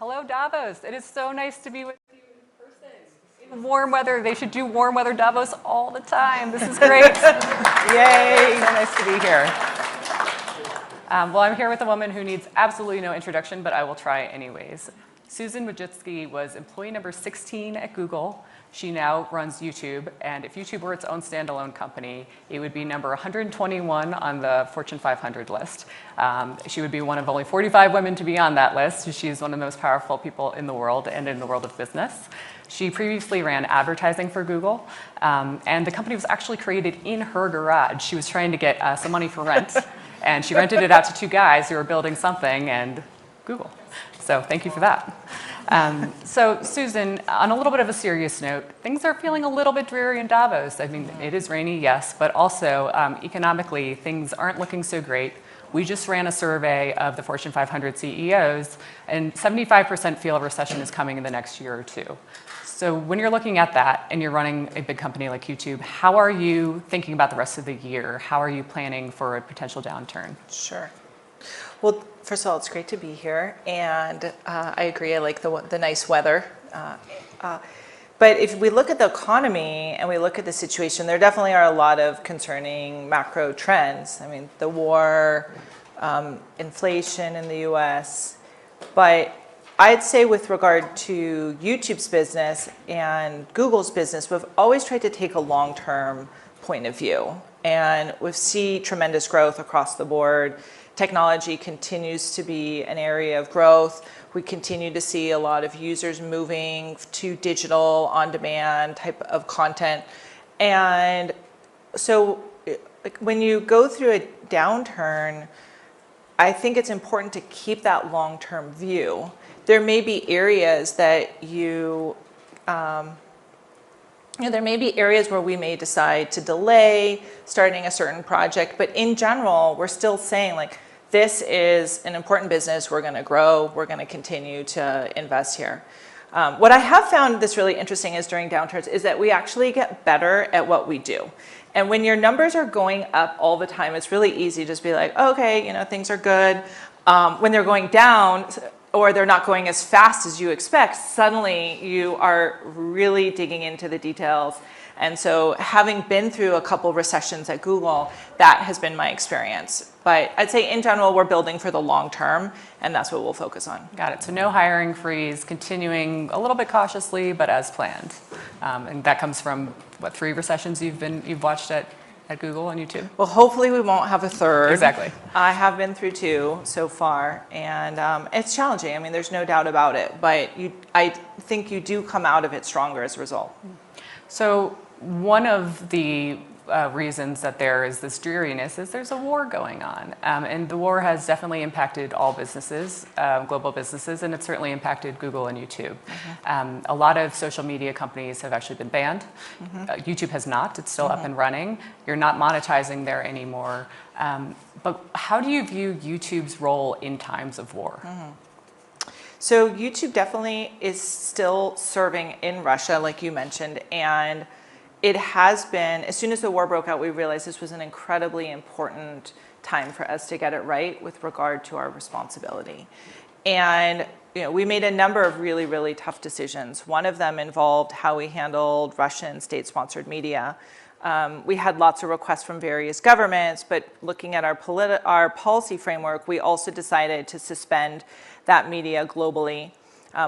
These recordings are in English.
Hello, Davos. It is so nice to be with you in person. In warm weather, they should do warm weather Davos all the time. This is great. Yay, so nice to be here. Well, I'm here with a woman who needs absolutely no introduction, but I will try anyways. Susan Wojcicki was employee number 16 at Google. She now runs YouTube, and if YouTube were its own standalone company, it would be number 121 on the Fortune 500 list. She would be one of only 45 women to be on that list. She's one of the most powerful people in the world and in the world of business. She previously ran advertising for Google, and the company was actually created in her garage. She was trying to get some money for rent, and she rented it out to two guys who were building something, and Google. So thank you for that. So Susan, on a little bit of a serious note, things are feeling a little bit dreary in Davos. I mean, it is rainy, yes, but also economically, things aren't looking so great. We just ran a survey of the Fortune 500 CEOs, and 75% feel a recession is coming in the next year or two. So when you're looking at that and you're running a big company like YouTube, how are you thinking about the rest of the year? How are you planning for a potential downturn? Sure. Well, first of all, it's great to be here, and I agree. I like the nice weather. But if we look at the economy and we look at the situation, there definitely are a lot of concerning macro trends. I mean, the war, inflation in the U.S. But I'd say with regard to YouTube's business and Google's business, we've always tried to take a long-term point of view. And we see tremendous growth across the board. Technology continues to be an area of growth. We continue to see a lot of users moving to digital, on-demand type of content. And so when you go through a downturn, I think it's important to keep that long-term view. There may be areas that there may be areas where we may decide to delay starting a certain project, but in general, we're still saying like, this is an important business, we're gonna grow, we're gonna continue to invest here. What I have found that's really interesting is during downturns is that we actually get better at what we do. And when your numbers are going up all the time, it's really easy to just be like, okay, you know, things are good. When they're going down, or they're not going as fast as you expect, suddenly you are really digging into the details. And so having been through a couple recessions at Google, that has been my experience. But I'd say in general, we're building for the long term, and that's what we'll focus on. Got it. So no hiring freeze, continuing a little bit cautiously, but as planned. And that comes from, what, 3 recessions you've watched at Google and YouTube? Well, hopefully we won't have a third. Exactly. I have been through 2 so far, and it's challenging. I mean, there's no doubt about it, but I think you do come out of it stronger as a result. So one of the reasons that there is this dreariness is there's a war going on. And the war has definitely impacted all businesses, global businesses, and it's certainly impacted Google and YouTube. Mm-hmm. A lot of social media companies have actually been banned. Mm-hmm. YouTube has not. It's still mm-hmm. up and running. You're not monetizing there anymore. But how do you view YouTube's role in times of war? Mm-hmm. So YouTube definitely is still serving in Russia, like you mentioned, and it has been, as soon as the war broke out, we realized this was an incredibly important time for us to get it right with regard to our responsibility. And we made a number of really, really tough decisions. One of them involved how we handled Russian state-sponsored media. We had lots of requests from various governments, but looking at our policy framework, we also decided to suspend that media globally.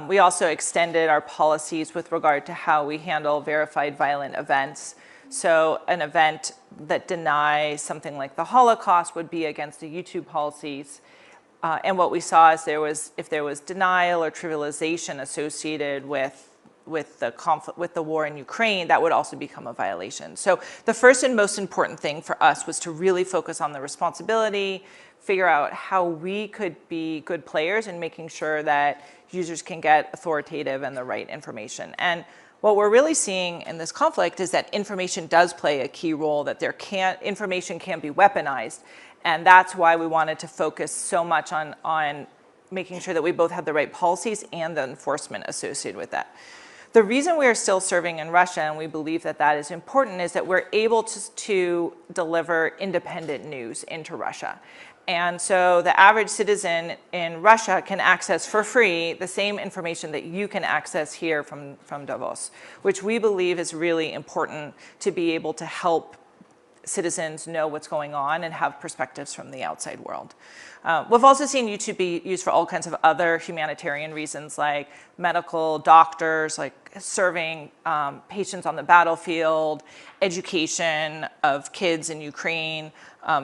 We also extended our policies with regard to how we handle verified violent events. So an event that denies something like the Holocaust would be against the YouTube policies. And what we saw is if there was denial or trivialization associated with the conflict, with the war in Ukraine, that would also become a violation. So the first and most important thing for us was to really focus on the responsibility, figure out how we could be good players in making sure that users can get authoritative and the right information. And what we're really seeing in this conflict is that information does play a key role, that information can be weaponized. And that's why we wanted to focus so much on making sure that we both have the right policies and the enforcement associated with that. The reason we are still serving in Russia, and we believe that that is important, is that we're able to deliver independent news into Russia. And so the average citizen in Russia can access for free the same information that you can access here from Davos, which we believe is really important to be able to help citizens know what's going on and have perspectives from the outside world. We've also seen YouTube be used for all kinds of other humanitarian reasons, like medical doctors, like serving patients on the battlefield, education of kids in Ukraine,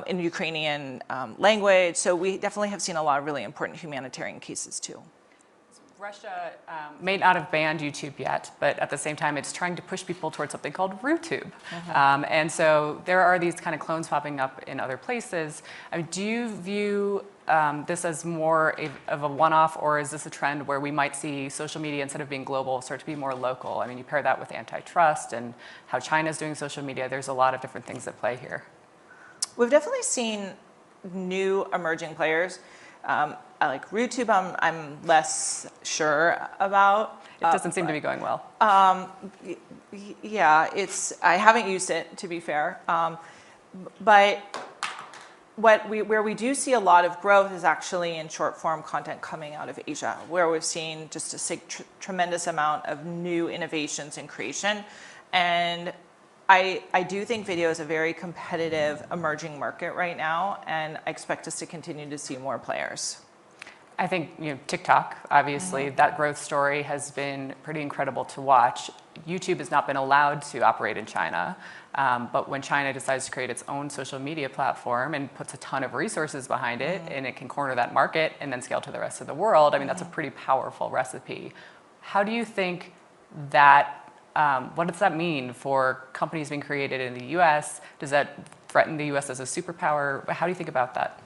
in Ukrainian language. So we definitely have seen a lot of really important humanitarian cases too. Russia may not have banned YouTube yet, but at the same time, it's trying to push people towards something called RuTube. And so there are these kind of clones popping up in other places. I mean, do you view this as more of a one-off, or is this a trend where we might see social media, instead of being global, start to be more local? I mean, you pair that with antitrust and how China's doing social media. There's a lot of different things at play here. We've definitely seen new emerging players. Like RuTube, I'm less sure about. It doesn't seem to be going well. Yeah, I haven't used it, to be fair. But where we do see a lot of growth is actually in short form content coming out of Asia, where we've seen just a tremendous amount of new innovations and creation. And I do think video is a very competitive emerging market right now, and I expect us to continue to see more players. I think TikTok, obviously, that growth story has been pretty incredible to watch. YouTube has not been allowed to operate in China, but when China decides to create its own social media platform and puts a ton of resources behind it, and it can corner that market and then scale to the rest of the world, I mean, that's a pretty powerful recipe. How do you think that, what does that mean for companies being created in the US? Does that threaten the US as a superpower? How do you think about that?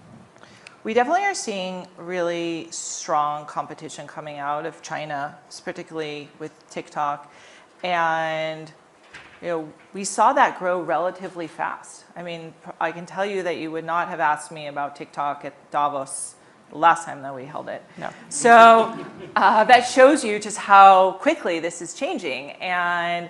We definitely are seeing really strong competition coming out of China, particularly with TikTok. And we saw that grow relatively fast. I mean, I can tell you that you would not have asked me about TikTok at Davos the last time that we held it. No. So that shows you just how quickly this is changing. And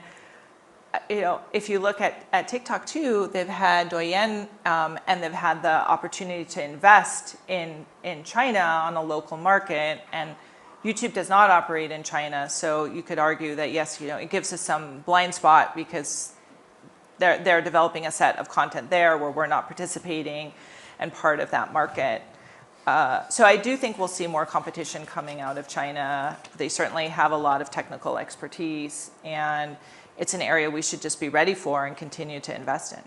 if you look at TikTok too, they've had Douyin, and they've had the opportunity to invest in China on a local market, and YouTube does not operate in China, so you could argue that yes, it gives us some blind spot because they're developing a set of content there where we're not participating and part of that market. So I do think we'll see more competition coming out of China. They certainly have a lot of technical expertise, and it's an area we should just be ready for and continue to invest in.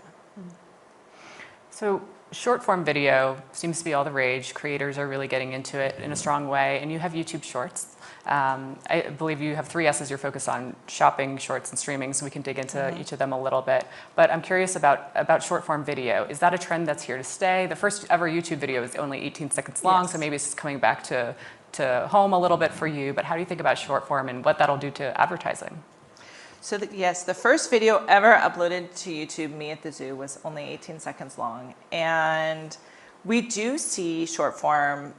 So short form video seems to be all the rage. Creators are really getting into it in a strong way, and you have YouTube Shorts. I believe you have 3 S's you're focused on: shopping, shorts, and streaming, so we can dig into each of them a little bit. But I'm curious about short form video. Is that a trend that's here to stay? The first ever YouTube video is only 18 seconds long, so maybe it's coming back to home a little bit for you, but how do you think about short form and what that'll do to advertising? So yes, the first video ever uploaded to YouTube, Me at the Zoo, was only 18 seconds long. And we do see short form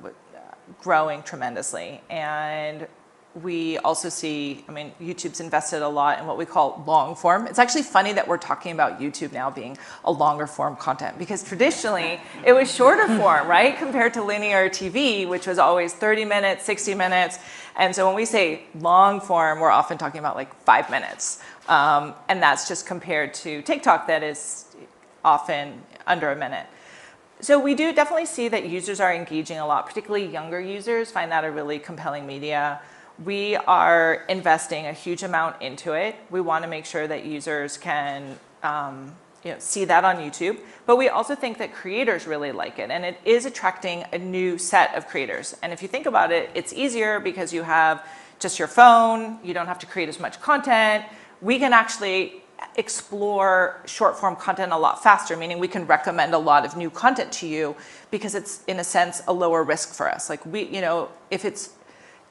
growing tremendously. And we also see, YouTube's invested a lot in what we call long form. It's actually funny that we're talking about YouTube now being a longer form content, because traditionally it was shorter form, right? Compared to linear TV, which was always 30 minutes, 60 minutes. And so when we say long form, we're often talking about like 5 minutes. And that's just compared to TikTok that is often under a minute. So we do definitely see that users are engaging a lot, particularly younger users find that a really compelling media. We are investing a huge amount into it. We want to make sure that users can see that on YouTube, but we also think that creators really like it, and it is attracting a new set of creators. And if you think about it, it's easier because you have just your phone, you don't have to create as much content. We can actually explore short form content a lot faster, meaning we can recommend a lot of new content to you because it's, in a sense, a lower risk for us. Like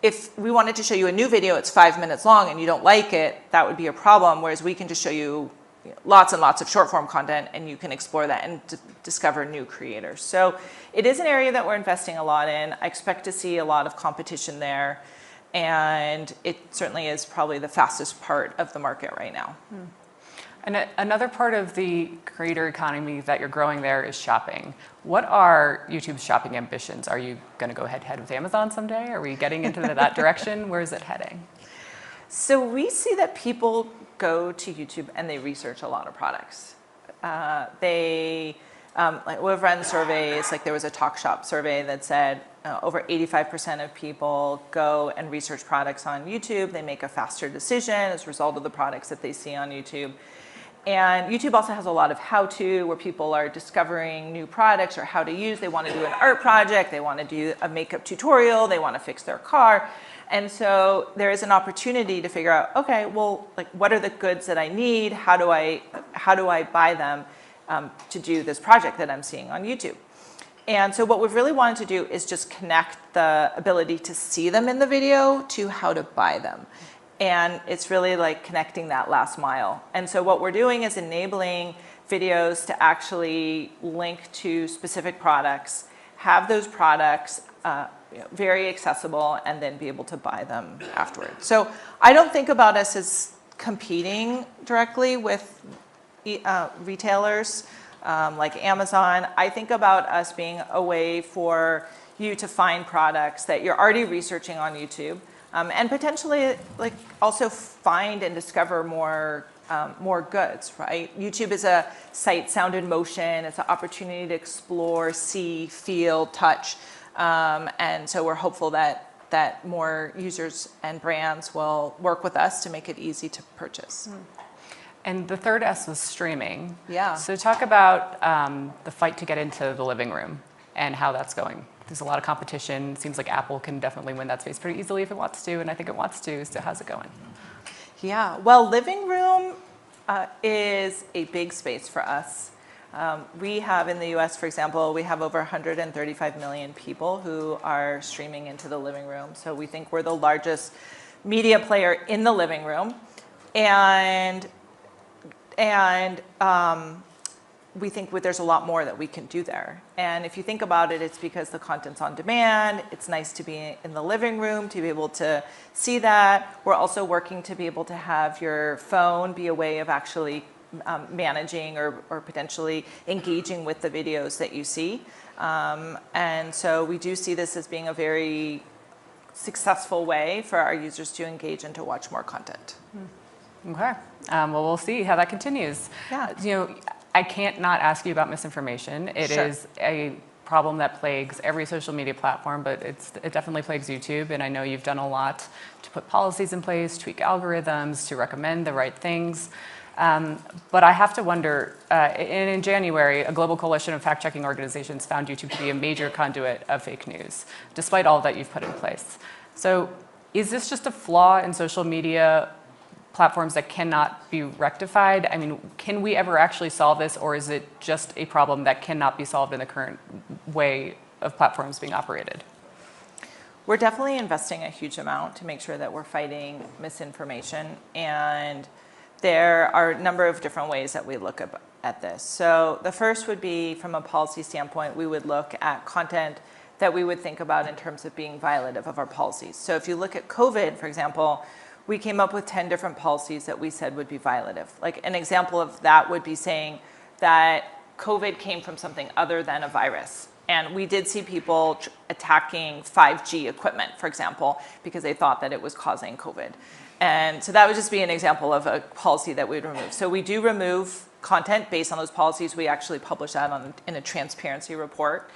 if we wanted to show you a new video, it's 5 minutes long and you don't like it, that would be a problem. Whereas we can just show you lots and lots of short form content, and you can explore that and discover new creators. So it is an area that we're investing a lot in. I expect to see a lot of competition there, and it certainly is probably the fastest part of the market right now. And another part of the creator economy that you're growing there is shopping. What are YouTube's shopping ambitions? Are you going to go head-to-head with Amazon someday? Are we getting into that direction? Where is it heading? So we see that people go to YouTube and they research a lot of products. Like we've run surveys, like there was a Talk Shop survey that said over 85% of people go and research products on YouTube. They make a faster decision as a result of the products that they see on YouTube. And YouTube also has a lot of how-to where people are discovering new products or how to use. They want to do an art project, they want to do a makeup tutorial, they want to fix their car. And so there is an opportunity to figure out, okay, well, like what are the goods that I need? How do I buy them to do this project that I'm seeing on YouTube? And so what we've really wanted to do is just connect the ability to see them in the video to how to buy them. And it's really like connecting that last mile. And so what we're doing is enabling videos to actually link to specific products, have those products very accessible, and then be able to buy them afterwards. So I don't think about us as competing directly with retailers like Amazon. I think about us being a way for you to find products that you're already researching on YouTube. And potentially, like, also find and discover more goods, right? YouTube is a sight, sound, and motion. It's an opportunity to explore, see, feel, touch. And so we're hopeful that more users and brands will work with us to make it easy to purchase. And the third S was streaming. Yeah. So talk about the fight to get into the living room and how that's going. There's a lot of competition. It seems like Apple can definitely win that space pretty easily if it wants to, and I think it wants to. So how's it going? Yeah, well, living room is a big space for us. We have in the US, for example, we have over 135 million people who are streaming into the living room. So we think we're the largest media player in the living room. And we think there's a lot more that we can do there. And if you think about it, it's because the content's on demand. It's nice to be in the living room to be able to see that. We're also working to be able to have your phone be a way of actually managing or potentially engaging with the videos that you see. And so we do see this as being a very successful way for our users to engage and to watch more content. Okay. Well, we'll see how that continues. Yeah. You know, I can't not ask you about misinformation. It Sure. is a problem that plagues every social media platform, but it definitely plagues YouTube. And I know you've done a lot to put policies in place, tweak algorithms, to recommend the right things. But I have to wonder, in January, a global coalition of fact-checking organizations found YouTube to be a major conduit of fake news, despite all that you've put in place. So is this just a flaw in social media platforms that cannot be rectified? I mean, can we ever actually solve this, or is it just a problem that cannot be solved in the current way of platforms being operated? We're definitely investing a huge amount to make sure that we're fighting misinformation, and there are a number of different ways that we look at this. So the first would be, from a policy standpoint, we would look at content that we would think about in terms of being violative of our policies. So if you look at COVID, for example, we came up with 10 different policies that we said would be violative. Like an example of that would be saying that COVID came from something other than a virus. And we did see people attacking 5G equipment, for example, because they thought that it was causing COVID. And so that would just be an example of a policy that we would remove. So we do remove content based on those policies. We actually publish that in a transparency report.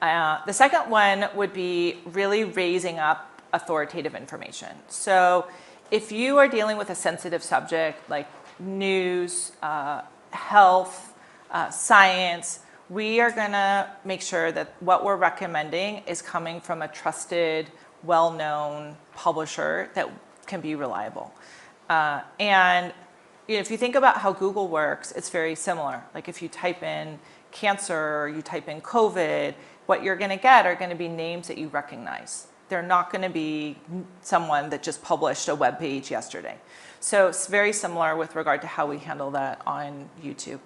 The second one would be really raising up authoritative information. So if you are dealing with a sensitive subject like news, health, science, we are going to make sure that what we're recommending is coming from a trusted, well-known publisher that can be reliable. And if you think about how Google works, it's very similar. Like if you type in cancer or you type in COVID, what you're going to get are going to be names that you recognize. They're not going to be someone that just published a web page yesterday. So it's very similar with regard to how we handle that on YouTube.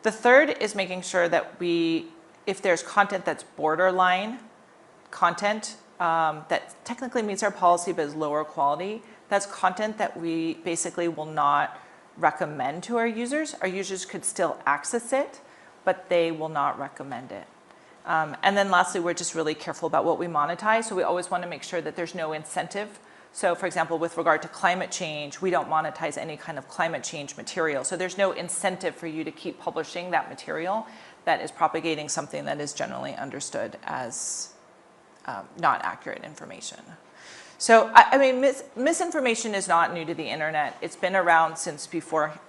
The third is making sure that if there's content that's borderline content that technically meets our policy but is lower quality, that's content that we basically will not recommend to our users. Our users could still access it, but they will not recommend it. And then lastly, we're just really careful about what we monetize. So we always want to make sure that there's no incentive. So for example, with regard to climate change, we don't monetize any kind of climate change material. So there's no incentive for you to keep publishing that material that is propagating something that is generally understood as not accurate information. So I mean, misinformation is not new to the internet. It's been around since before,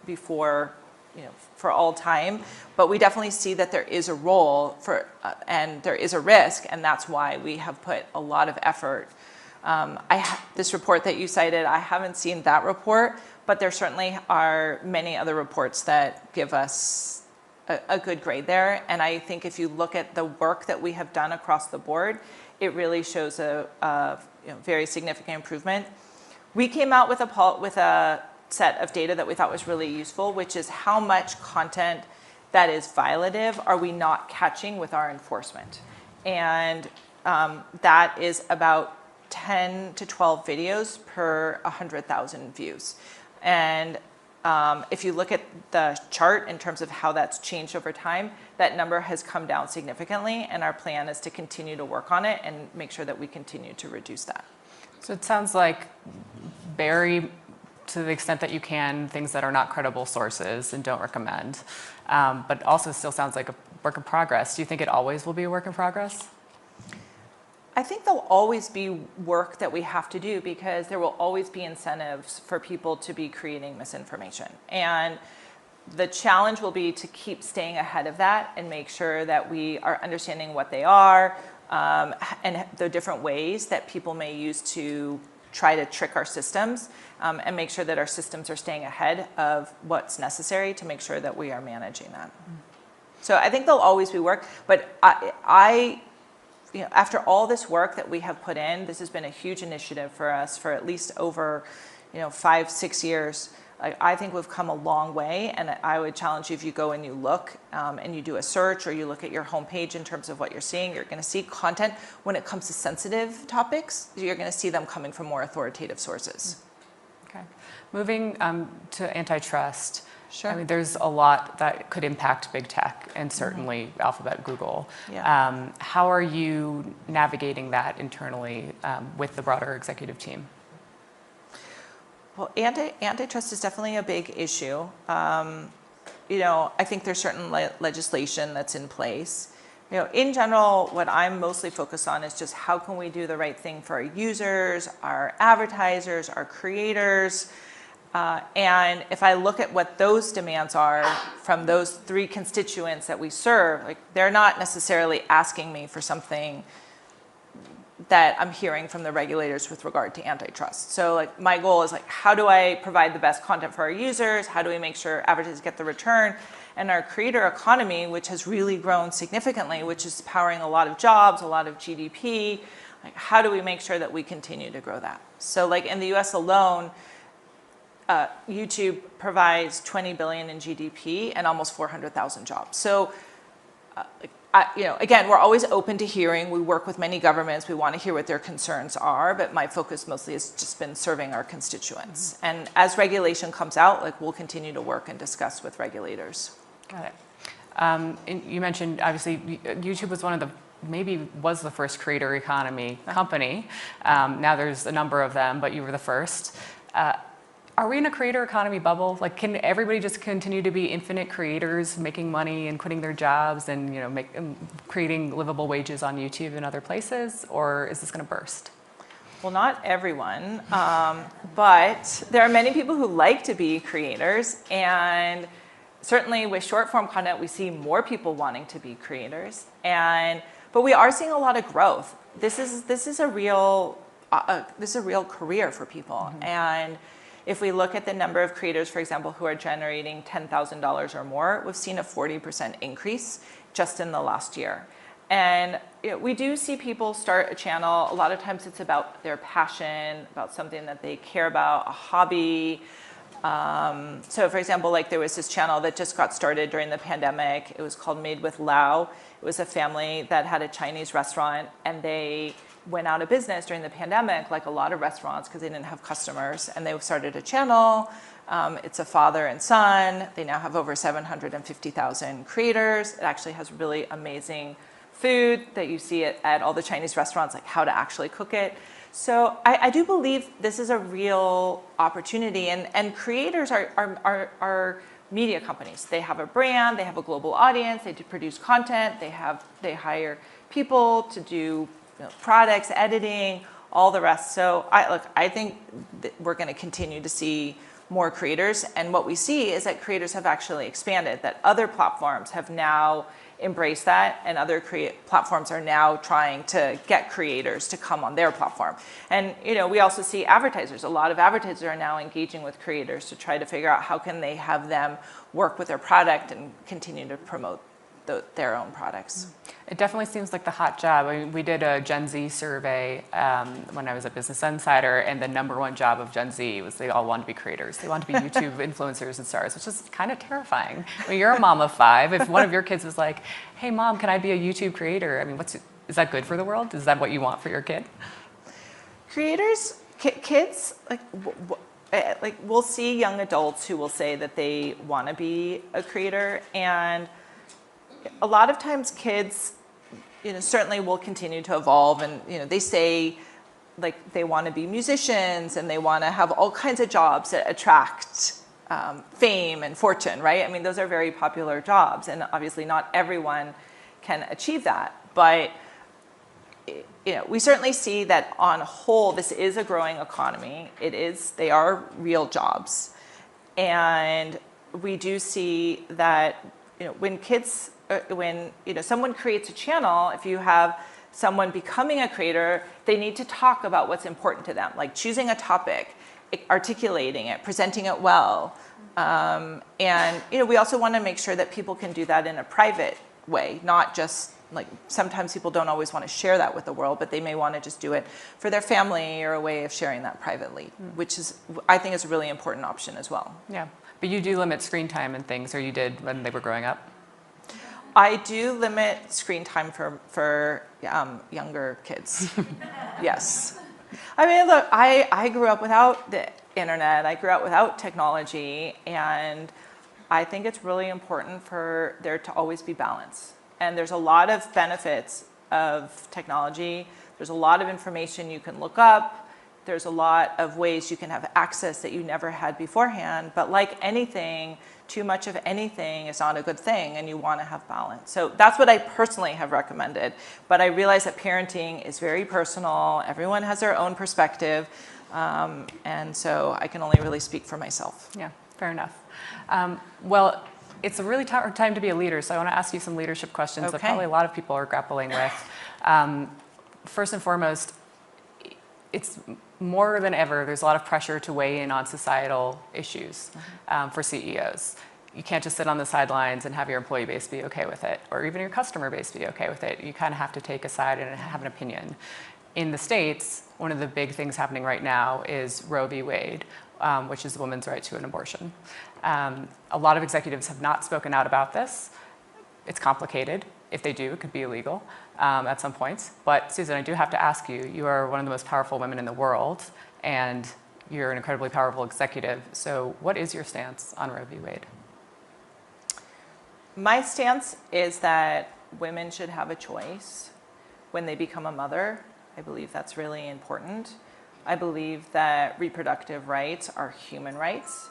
for all time. But we definitely see that there is a role for, and there is a risk, and that's why we have put a lot of effort. This report that you cited, I haven't seen that report, but there certainly are many other reports that give us a good grade there. And I think if you look at the work that we have done across the board, it really shows a very significant improvement. We came out with a set of data that we thought was really useful, which is how much content that is violative are we not catching with our enforcement. And that is about 10 to 12 videos per 100,000 views. And if you look at the chart in terms of how that's changed over time, that number has come down significantly, and our plan is to continue to work on it and make sure that we continue to reduce that. So it sounds like bury, to the extent that you can, things that are not credible sources and don't recommend, but also still sounds like a work in progress. Do you think it always will be a work in progress? I think there'll always be work that we have to do because there will always be incentives for people to be creating misinformation. And the challenge will be to keep staying ahead of that and make sure that we are understanding what they are and the different ways that people may use to try to trick our systems and make sure that our systems are staying ahead of what's necessary to make sure that we are managing that. So I think there'll always be work, but after all this work that we have put in, this has been a huge initiative for us for at least over 5-6 years. I think we've come a long way, and I would challenge you, if you go and you look and you do a search or you look at your homepage in terms of what you're seeing, you're going to see content. When it comes to sensitive topics, you're going to see them coming from more authoritative sources. Okay. Moving to antitrust. Sure. I mean, there's a lot that could impact big tech, and certainly Alphabet, Google. Yeah. How are you navigating that internally with the broader executive team? Well, antitrust is definitely a big issue. I think there's certain legislation that's in place. In general, what I'm mostly focused on is just how can we do the right thing for our users, our advertisers, our creators. And if I look at what those demands are from those three constituents that we serve, they're not necessarily asking me for something that I'm hearing from the regulators with regard to antitrust. So my goal is how do I provide the best content for our users? How do we make sure advertisers get the return? And our creator economy, which has really grown significantly, which is powering a lot of jobs, a lot of GDP, how do we make sure that we continue to grow that? So in the US alone, YouTube provides $20 billion in GDP and almost 400,000 jobs. So, again, we're always open to hearing. We work with many governments. We want to hear what their concerns are, but my focus mostly has just been serving our constituents. Mm-hmm. And as regulation comes out, we'll continue to work and discuss with regulators. Got it. And you mentioned, obviously, YouTube was was the first creator economy company. Now there's a number of them, but you were the first. Are we in a creator economy bubble? Can everybody just continue to be infinite creators, making money and quitting their jobs and creating livable wages on YouTube and other places, or is this going to burst? Well, not everyone, but there are many people who like to be creators, and certainly with short form content, we see more people wanting to be creators, but we are seeing a lot of growth. This is a real career for people, mm-hmm. And if we look at the number of creators, for example, who are generating $10,000 or more, we've seen a 40% increase just in the last year. And we do see people start a channel. A lot of times it's about their passion, about something that they care about, a hobby. So for example, there was this channel that just got started during the pandemic. It was called Made with Lao. It was a family that had a Chinese restaurant, and they went out of business during the pandemic, like a lot of restaurants, because they didn't have customers, and they started a channel. It's a father and son. They now have over 750,000 creators. It actually has really amazing food that you see at all the Chinese restaurants, like how to actually cook it. So I do believe this is a real opportunity, and creators are media companies. They have a brand, they have a global audience, they produce content, they hire people to do products, editing, all the rest. So I think that we're going to continue to see more creators, and what we see is that creators have actually expanded, that other platforms have now embraced that, and other platforms are now trying to get creators to come on their platform. And we also see advertisers. A lot of advertisers are now engaging with creators to try to figure out how can they have them work with their product and continue to promote their own products. It definitely seems like the hot job. I mean, we did a Gen Z survey when I was at Business Insider, and the #1 job of Gen Z was they all wanted to be creators. They wanted to be YouTube influencers and stars, which is kind of terrifying. I mean, you're a mom of 5. If one of your kids was like, "Hey, mom, can I be a YouTube creator?" I mean, is that good for the world? Is that what you want for your kid? Creators, kids, like we'll see young adults who will say that they want to be a creator, and a lot of times kids, certainly will continue to evolve, and they say like they want to be musicians and they want to have all kinds of jobs that attract fame and fortune, right? I mean, those are very popular jobs, and obviously not everyone can achieve that, but we certainly see that on whole, this is a growing economy. They are real jobs, and we do see that when someone creates a channel, if you have someone becoming a creator, they need to talk about what's important to them, like choosing a topic, articulating it, presenting it well. And we also want to make sure that people can do that in a private way, not just like sometimes people don't always want to share that with the world, but they may want to just do it for their family or a way of sharing that privately, which is, I think, is a really important option as well. Yeah, but you do limit screen time and things, or you did when they were growing up? I do limit screen time for younger kids. Yes. I mean, look, I grew up without the internet. I grew up without technology, and I think it's really important for there to always be balance. And there's a lot of benefits of technology. There's a lot of information you can look up. There's a lot of ways you can have access that you never had beforehand. But like anything, too much of anything is not a good thing, and you want to have balance. So that's what I personally have recommended. But I realize that parenting is very personal. Everyone has their own perspective. And so I can only really speak for myself. Yeah, fair enough. Well, it's a really hard time to be a leader, so I want to ask you some leadership questions that probably a lot of people are grappling with. First and foremost, it's more than ever, there's a lot of pressure to weigh in on societal issues for CEOs. You can't just sit on the sidelines and have your employee base be okay with it, or even your customer base be okay with it. You kind of have to take a side and have an opinion. In the States, one of the big things happening right now is Roe v. Wade, which is the woman's right to an abortion. A lot of executives have not spoken out about this. It's complicated. If they do, it could be illegal at some points. But Susan, I do have to ask you, you are one of the most powerful women in the world, and you're an incredibly powerful executive. So what is your stance on Roe v. Wade? My stance is that women should have a choice when they become a mother. I believe that's really important. I believe that reproductive rights are human rights.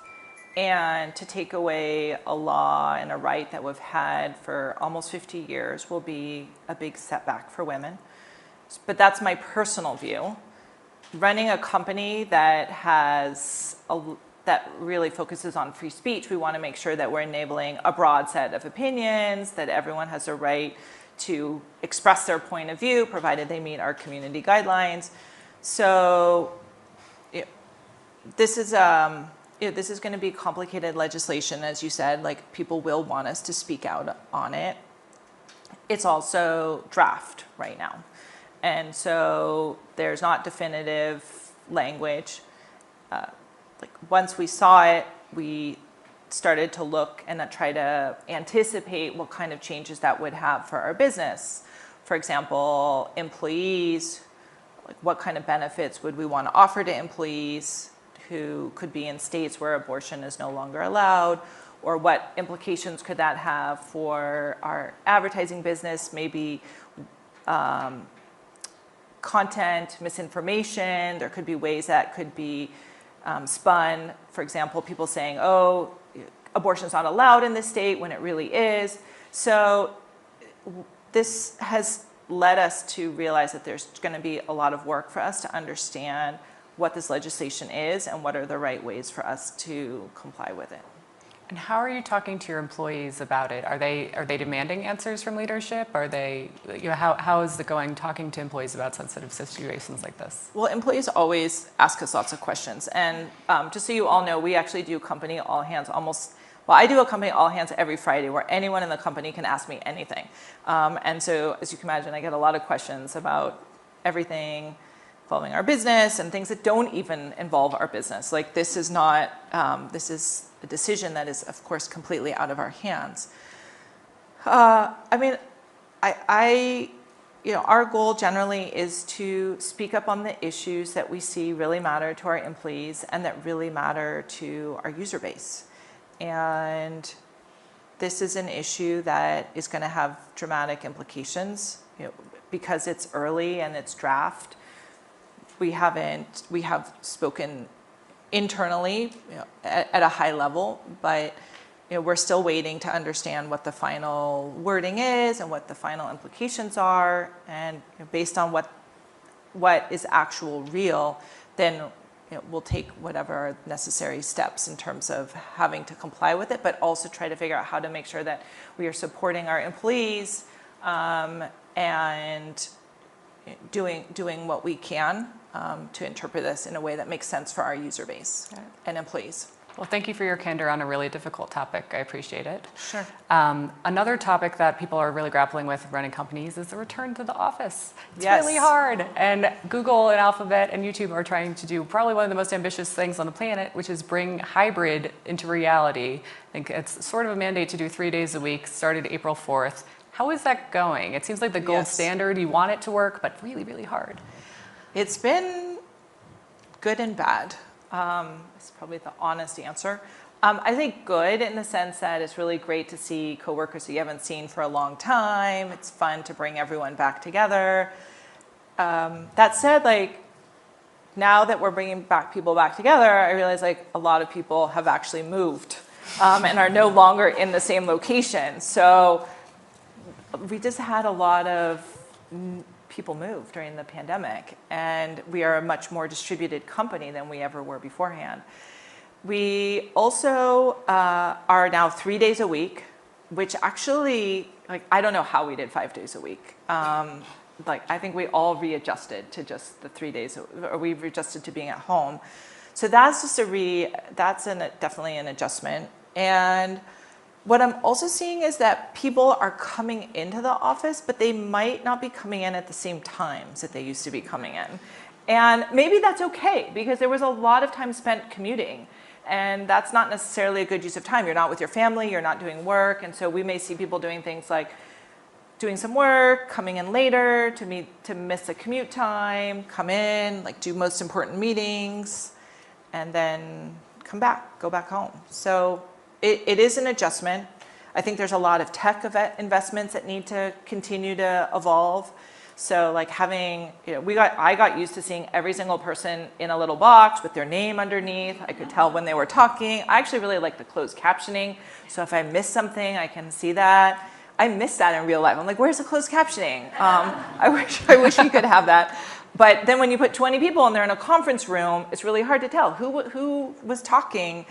And to take away a law and a right that we've had for almost 50 years will be a big setback for women. But that's my personal view. Running a company that that really focuses on free speech, we want to make sure that we're enabling a broad set of opinions, that everyone has a right to express their point of view, provided they meet our community guidelines. So this is going to be complicated legislation, as you said, like people will want us to speak out on it. It's also draft right now. And so there's not definitive language. Like once we saw it, we started to look and try to anticipate what kind of changes that would have for our business. For example, employees like what kind of benefits would we want to offer to employees who could be in states where abortion is no longer allowed, or what implications could that have for our advertising business, maybe content, misinformation. There could be ways that could be spun. For example, people saying, oh, abortion is not allowed in this state when it really is. So this has led us to realize that there's going to be a lot of work for us to understand what this legislation is and what are the right ways for us to comply with it. And how are you talking to your employees about it? Are they demanding answers from leadership? Are they, how is it going talking to employees about sensitive situations like this? Well, employees always ask us lots of questions. And just so you all know, we actually do company all hands I do a company all hands every Friday where anyone in the company can ask me anything. And so, as you can imagine, I get a lot of questions about everything involving our business and things that don't even involve our business. Like this is not, this is a decision that is, of course, completely out of our hands. I mean, our goal generally is to speak up on the issues that we see really matter to our employees and that really matter to our user base. And this is an issue that is going to have dramatic implications, because it's early and it's draft. We have spoken internally at a high level, but we're still waiting to understand what the final wording is and what the final implications are. And based on what is actual real, then we'll take whatever necessary steps in terms of having to comply with it, but also try to figure out how to make sure that we are supporting our employees and doing what we can to interpret this in a way that makes sense for our user base and employees. Well, thank you for your candor on a really difficult topic. I appreciate it. Sure. Another topic that people are really grappling with running companies is the return to the office. It's Yes. really hard. And Google and Alphabet and YouTube are trying to do probably one of the most ambitious things on the planet, which is bring hybrid into reality. I think it's sort of a mandate to do 3 days a week, started April 4th. How is that going? It seems like the gold standard. You want it to work, but really, really hard. It's been good and bad. It's probably the honest answer. I think good in the sense that it's really great to see coworkers who you haven't seen for a long time. It's fun to bring everyone back together. That said, now that we're bringing people back together, I realize a lot of people have actually moved and are no longer in the same location. So we just had a lot of people move during the pandemic, and we are a much more distributed company than we ever were beforehand. We also are now 3 days a week, which actually, I don't know how we did 5 days a week. I think we all readjusted to just the 3 days, or we readjusted to being at home. So that's just definitely an adjustment. And what I'm also seeing is that people are coming into the office, but they might not be coming in at the same times that they used to be coming in. And maybe that's okay, because there was a lot of time spent commuting. And that's not necessarily a good use of time. You're not with your family, you're not doing work. And so we may see people doing things like doing some work, coming in later to miss a commute time, come in, do most important meetings, and then go back home. So it is an adjustment. I think there's a lot of tech investments that need to continue to evolve. So I got used to seeing every single person in a little box with their name underneath. I could tell when they were talking. I actually really like the closed captioning. So if I miss something, I can see that. I miss that in real life. I'm like, where's the closed captioning? I wish you could have that. But then when you put 20 people and they're in a conference room, it's really hard to tell who was talking.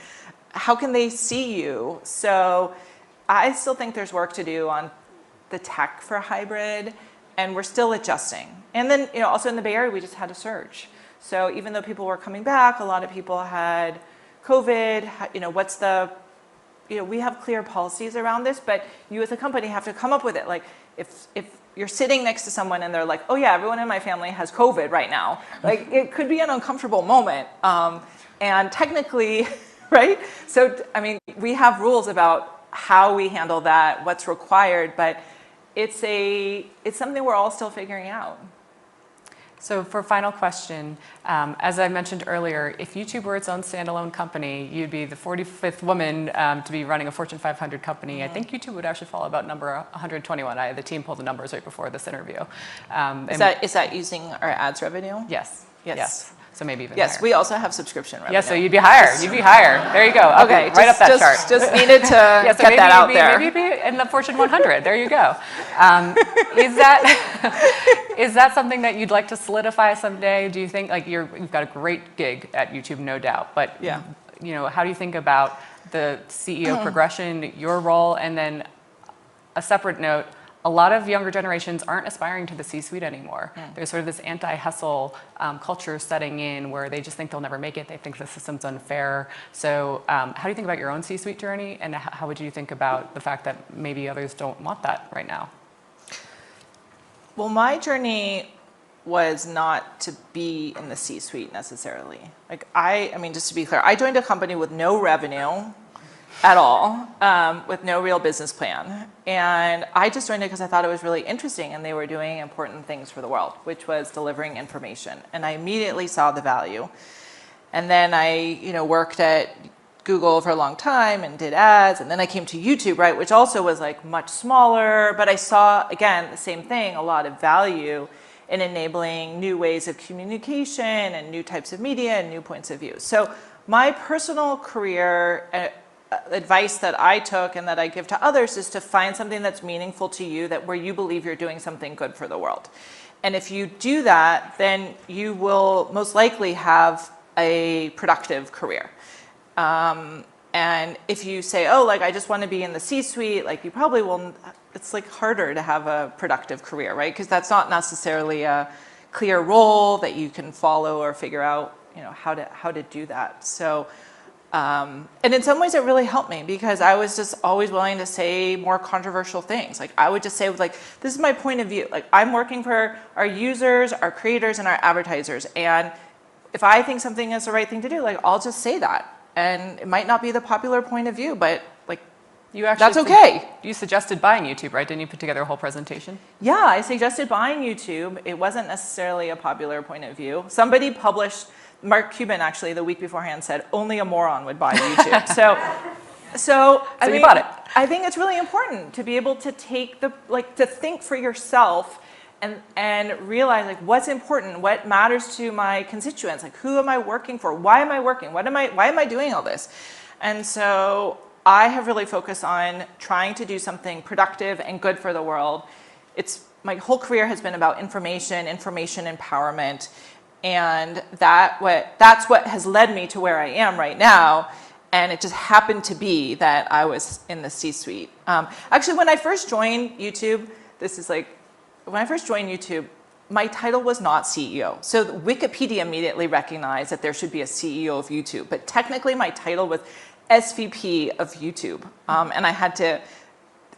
How can they see you? So I still think there's work to do on the tech for hybrid, and we're still adjusting. And then, also in the Bay Area, we just had a surge. So even though people were coming back, a lot of people had COVID. We have clear policies around this, but you as a company have to come up with it. If you're sitting next to someone and they're like, oh yeah, everyone in my family has COVID right now. It could be an uncomfortable moment. And technically, right? So, we have rules about how we handle that, what's required, but it's something we're all still figuring out. So for final question, as I mentioned earlier, if YouTube were its own standalone company, you'd be the 45th woman to be running a Fortune 500 company. I think YouTube would actually fall about number 121. The team pulled the numbers right before this interview. Is that using our ads revenue? Yes. Yes. So maybe even Yes, higher. we also have subscription revenue. Yeah, so you'd be higher. You'd be higher. There you go. Okay, right up that chart. Just needed to Yeah, so get that out there. Maybe you'd be in the Fortune 100. There you go. Is that something that you'd like to solidify someday? Do you think, like, you've got a great gig at YouTube, no doubt, but Yeah. you know, how do you think about the CEO progression, your role, and then a separate note? A lot of younger generations aren't aspiring to the C-suite anymore. There's sort of this anti-hustle culture setting in where they just think they'll never make it. They think the system's unfair. So how do you think about your own C-suite journey, and how would you think about the fact that maybe others don't want that right now? Well, my journey was not to be in the C-suite necessarily. Like I mean, just to be clear, I joined a company with no revenue at all, with no real business plan. And I just joined it because I thought it was really interesting and they were doing important things for the world, which was delivering information. And I immediately saw the value. And then I, worked at Google for a long time and did ads. And then I came to YouTube, right, which also was like much smaller. But I saw, again, the same thing, a lot of value in enabling new ways of communication and new types of media and new points of view. So my personal career advice that I took and that I give to others is to find something that's meaningful to you, that where you believe you're doing something good for the world. And if you do that, then you will most likely have a productive career. And if you say, oh, like I just want to be in the C-suite, like you probably will, it's like harder to have a productive career, right? Because that's not necessarily a clear role that you can follow or figure out, how to do that. So and in some ways it really helped me because I was just always willing to say more controversial things. Like I would just say, like, this is my point of view. Like I'm working for our users, our creators, and our advertisers. And if I think something is the right thing to do, like I'll just say that. And it might not be the popular point of view, but like that's okay. You suggested buying YouTube, right? Didn't you put together a whole presentation? Yeah, I suggested buying YouTube. It wasn't necessarily a popular point of view. Somebody published, Mark Cuban actually the week beforehand said only a moron would buy YouTube. So I mean, you bought it. I think it's really important to be able to take to think for yourself and realize like what's important, what matters to my constituents, like who am I working for, why am I working, why am I doing all this? And so I have really focused on trying to do something productive and good for the world. My whole career has been about information empowerment. And that's what has led me to where I am right now. And it just happened to be that I was in the C-suite. Actually, when I first joined YouTube, my title was not CEO. So Wikipedia immediately recognized that there should be a CEO of YouTube. But technically, my title was SVP of YouTube. And I had to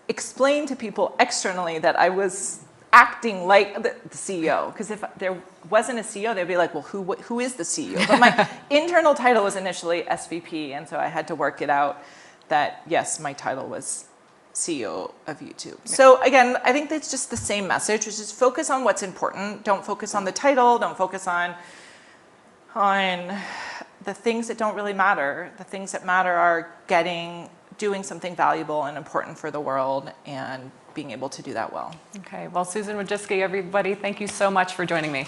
explain to people externally that I was acting like the CEO, because if there wasn't a CEO, they'd be like, well, who is the CEO? But my internal title was initially SVP, and so I had to work it out that, yes, my title was CEO of YouTube. So again, I think that's just the same message, which is focus on what's important. Don't focus on the title. Don't focus on the things that don't really matter. The things that matter are doing something valuable and important for the world and being able to do that well. Okay, well, Susan Wojcicki, everybody, thank you so much for joining me.